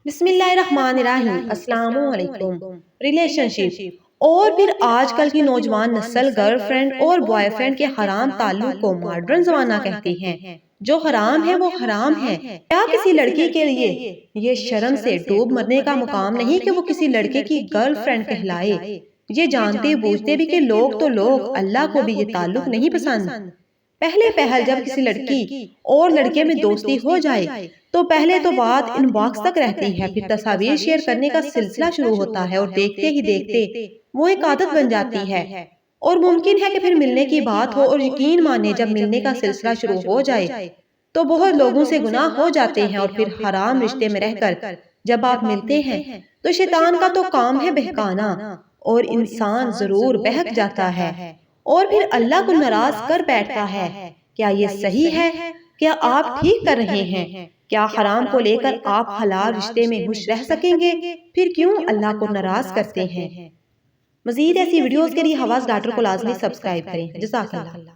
بسم اللہ الرحمن الرحیم۔ السلام علیکم۔ ریلیشن شپ اور پھر آج کل کی نوجوان نسل گرل فرینڈ اور بوائے فرینڈ کے حرام تعلق کو ماڈرن زمانہ کہتی ہیں۔ جو حرام ہے وہ حرام ہے۔ کیا کسی لڑکی کے لیے یہ شرم سے ڈوب مرنے کا مقام نہیں کہ وہ کسی لڑکے کی گرل فرینڈ کہلائے؟ یہ جانتے بوجھتے بھی کہ لوگ تو لوگ، اللہ کو بھی یہ تعلق نہیں پسند۔ پہلے پہل جب کسی لڑکی اور لڑکے میں دوستی ہو جائے تو پہلے تو بات ان باکس تک رہتی ہے، پھر تصاویر شیئر کرنے کا سلسلہ شروع ہوتا ہے اور دیکھتے ہی دیکھتے وہ ایک عادت بن جاتی ہے، اور ممکن ہے کہ پھر ملنے کی بات ہو اور یقین مانے جب ملنے کا سلسلہ شروع ہو جائے تو بہت لوگوں سے گناہ ہو جاتے ہیں، اور پھر حرام رشتے میں رہ کر جب آپ ملتے ہیں تو شیطان کا تو کام ہے بہکانا، اور انسان ضرور بہک جاتا ہے اور پھر اللہ کو ناراض کر بیٹھتا ہے۔ کیا یہ صحیح ہے؟ کیا آپ ٹھیک کر رہے ہیں؟ کیا حرام کو لے کر آپ حلال رشتے میں خوش رہ سکیں گے؟ پھر کیوں اللہ کو ناراض کرتے ہیں؟ مزید ایسی ویڈیوز کے لیے حواس ڈاکٹر کو لازمی سبسکرائب کریں۔ جزاک اللہ۔